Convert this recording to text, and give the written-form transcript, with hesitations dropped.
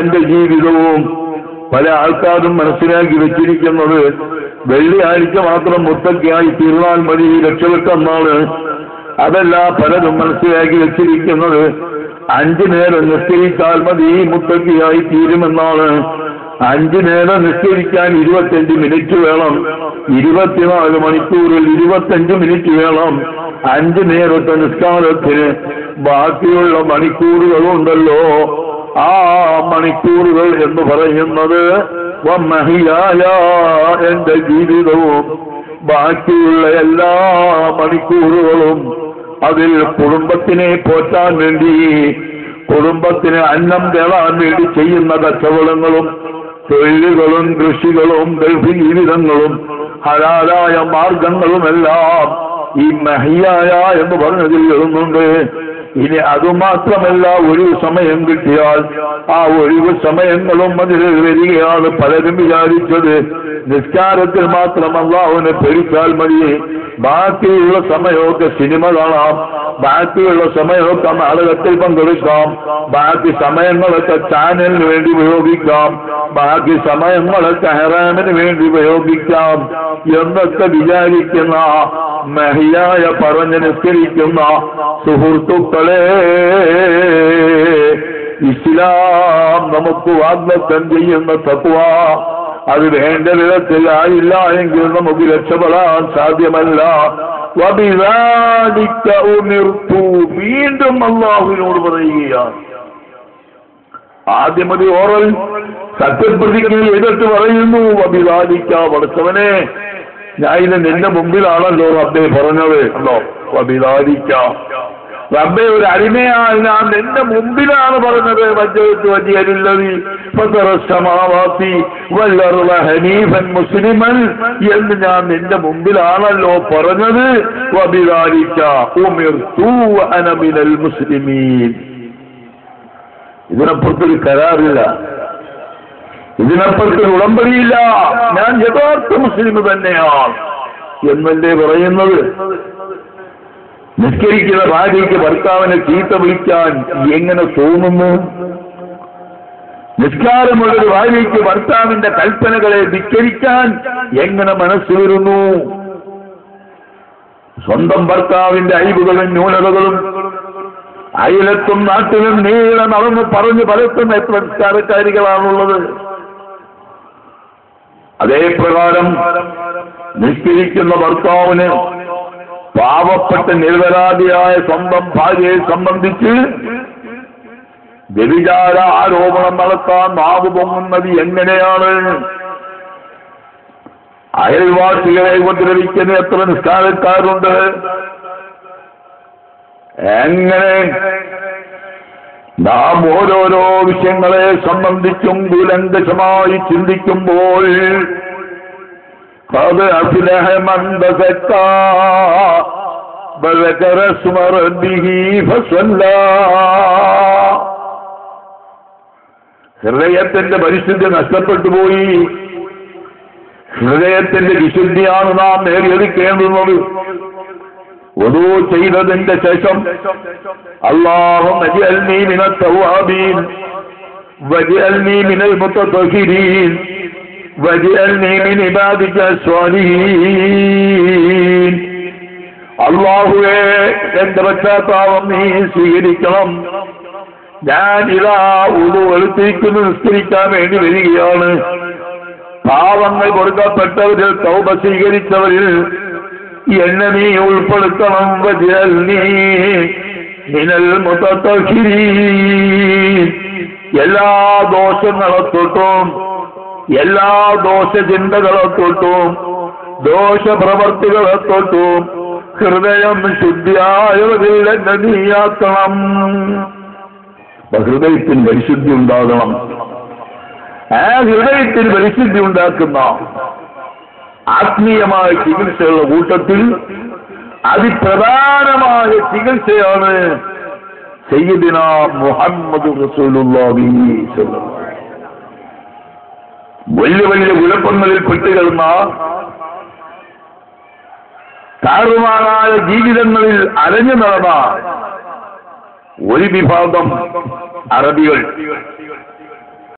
എന്റെ ജീവിതവും. പല ആൾക്കാരും മനസ്സിലാക്കി വെച്ചിരിക്കുന്നത് വെള്ളിയാഴ്ച മാത്രം മുത്തക്കിയായി തീർന്നാൽ മതി രക്ഷപ്പെട്ടെന്നാണ്. അതല്ല, പലരും മനസ്സിലാക്കി വെച്ചിരിക്കുന്നത് 5 നേരം നിസ്കരിച്ചാൽ മതി മുത്തക്കിയായി തീരുമെന്നാണ്. 5 നേരം നിസ്കരിക്കാൻ 25 മിനിറ്റ് വേണം. 24 മണിക്കൂറിൽ 25 മിനിറ്റ് വേണം 5 നേരത്തെ നിസ്കാരത്തിന്. ബാക്കിയുള്ള മണിക്കൂറുകളുണ്ടല്ലോ, ആ മണിക്കൂറുകൾ എന്ന് പറയുന്നത് വമഹിയായ എന്റെ ജീവിതവും. ബാക്കിയുള്ള എല്ലാ മണിക്കൂറുകളും അതിൽ കുടുംബത്തിനെ പോറ്റാൻ വേണ്ടി, കുടുംബത്തിന് അന്നം തേടാൻ വേണ്ടി ചെയ്യുന്ന കച്ചവടങ്ങളും തൊഴിലുകളും കൃഷികളും ഗൾഫ് ജീവിതങ്ങളും ഹലാലായ മാർഗങ്ങളുമെല്ലാം ഈ മഹിയായ എന്ന് പറഞ്ഞതിൽ വരുന്നുണ്ട്. ഇനി അതുമാത്രമല്ല, ഒഴിവ് സമയം കിട്ടിയാൽ ആ ഒഴിവ് സമയങ്ങളും അതിൽ വരികയാണ്. പലരും വിചാരിച്ചത് നിസ്കാരത്തിൽ മാത്രം അല്ലാഹുവിനെ പേടിച്ചാൽ മതി, ബാക്കിയുള്ള സമയമൊക്കെ സിനിമ കാണാം, ബാക്കിയുള്ള സമയമൊക്കെ നാടകത്തിൽ പങ്കെടുക്കാം, ബാക്കി സമയങ്ങളൊക്കെ ചാനലിന് വേണ്ടി ഉപയോഗിക്കാം, ബാക്കി സമയങ്ങളൊക്കെ ഹറാമിന് വേണ്ടി ഉപയോഗിക്കാം എന്നൊക്കെ വിചാരിക്കുന്ന മഹിയായ പറഞ്ഞ് നിസ്കരിക്കുന്ന സുഹൃത്തുക്കളെ, ഇസ്ലാം നമുക്ക് വാഗ്ദത്തം ചെയ്യുന്ന തഖ്വ അത് വേണ്ട വിധത്തിലായില്ല എങ്കിൽ നമുക്ക് രക്ഷപ്പെടാൻ സാധ്യമല്ല. വബിദാലിക ഉമിർതു, വീണ്ടും അല്ലാഹുവിനോട് പറയുകയാണ്. ആദ്യം അത് ഓറൽ സത്യപ്രതിജ്ഞ ചെയ്തിട്ട് പറയുന്നു, വബിദാലിക, പഠിച്ചവനെ ഞാൻ ഇത് നിന്റെ മുമ്പിലാണല്ലോ റബ്ബേ പറഞ്ഞത്. അല്ലോ വബിദാലിക, റബ്ബേ ഒരു അടിമയാണ്, ഞാൻ നിന്റെ മുമ്പിലാണ് പറഞ്ഞത്. വജ്ജഹ്തു വജ്ഹിയ ലില്ലദീ ഫതറ അസ്സമാവാതി വൽ-അർള ഹനീഫൻ മുസ്ലിമൻ എന്ന് ഞാൻ നിന്റെ മുമ്പിലാണല്ലോ പറഞ്ഞത്. വബിദാലിക ഉമിർതു വഅന മിനൽ മുസ്ലിമീൻ. ഇതിനപ്പുറത്തൊരു കരാറില്ല, ഇതിനപ്പുറത്തൊരു ഉടമ്പടിയില്ല, ഞാൻ യഥാർത്ഥ മുസ്ലിം തന്നെയാണ് എന്നല്ലേ പറയുന്നത്. നിസ്കരിക്കുന്ന ഭാര്യയ്ക്ക് ഭർത്താവിനെ ചീത്ത വിളിക്കാൻ എങ്ങനെ തോന്നുന്നു? നിസ്കാരമുള്ളൊരു ഭാര്യയ്ക്ക് ഭർത്താവിന്റെ കൽപ്പനകളെ ധിക്കരിക്കാൻ എങ്ങനെ മനസ്സ് വരുന്നു? സ്വന്തം ഭർത്താവിന്റെ അയവുകളും ന്യൂനതകളും അയലത്തും നാട്ടിലും നീളെ നടന്ന് പറഞ്ഞു പരത്തുന്ന എത്ര നിസ്കാരക്കാരികളാണുള്ളത്. അതേപ്രകാരം നിസ്കരിക്കുന്ന ഭർത്താവിന് പാവപ്പെട്ട നിരപരാധിയായ സ്വന്തം ഭാര്യയെ സംബന്ധിച്ച് വ്യഭിചാര ആരോപണം നടത്താൻ നാവ് പൊങ്ങുന്നത് എങ്ങനെയാണ്? അയൽവാസികളെ ഉപദ്രവിക്കുന്ന എത്ര നിസ്കാരക്കാരുണ്ട്? എങ്ങനെ നാം ഓരോരോ വിഷയങ്ങളെ സംബന്ധിച്ചും കൂലങ്കഷമായി ചിന്തിക്കുമ്പോൾ قد أفلح من تزكى وذكر اسم ربه فصلى. ഹൃദയത്തിന്റെ പരിശുദ്ധി നഷ്ടപ്പെട്ടു പോയി. ഹൃദയത്തിന്റെ വിശുദ്ധിയാണ് നാം നേടിയെടുക്കേണ്ടുന്നത്. വുദൂ ചെയ്തതിന്റെ ശേഷം അല്ലാഹുമ്മ ഇജ്അൽനീ മിനൽ തവ്വാബീൻ വജ്അൽനീ മിനൽ മുതതഹിരീൻ വജ്അൽനീ മിൻ ഇബാദിക സ്വാലിഹീൻ. അല്ലാഹുവേ, എന്റെ പശ്ചാത്താപം നീ സ്വീകരിക്കണം. ഞാൻ ഇതാ വുദൂ എടുത്തിരിക്കുന്നു, നിസ്കരിക്കാൻ വേണ്ടി വരികയാണ്. പാവങ്ങൾ കൊടുക്കപ്പെട്ടവരിൽ തൗബ സ്വീകരിച്ചവരിൽ എന്നെ നീ ഉൾപ്പെടുത്തണം. വജ്അൽനീ മിനൽ മുതതഹിരീൻ. എല്ലാ ദോഷങ്ങളെ തൊട്ടും എല്ലാ ദോഷചിന്തകളെ തൊട്ടും ദോഷപ്രവർത്തികളെ തൊട്ടും ഹൃദയം ശുദ്ധിയായവരിൽ എന്നെ നീയാക്കണം. ഹൃദയത്തിന് പരിശുദ്ധി ഉണ്ടാകണം. ആ ഹൃദയത്തിന് പരിശുദ്ധി ഉണ്ടാക്കുന്ന ആത്മീയമായ ചികിത്സയുള്ള കൂട്ടത്തിൽ അതിപ്രധാനമായ ചികിത്സയാണ് സയ്യിദുനാ മുഹമ്മദ് റസൂലുള്ളാഹി സ്വല്ലല്ലാഹു അലൈഹി വസല്ലം. വലിയ വലിയ കുഴപ്പങ്ങളിൽ പെട്ടുകിടന്ന താറുമാറായ ജീവിതങ്ങളിൽ അലഞ്ഞു നടന്ന ഒരു വിഭാഗം അറബികൾ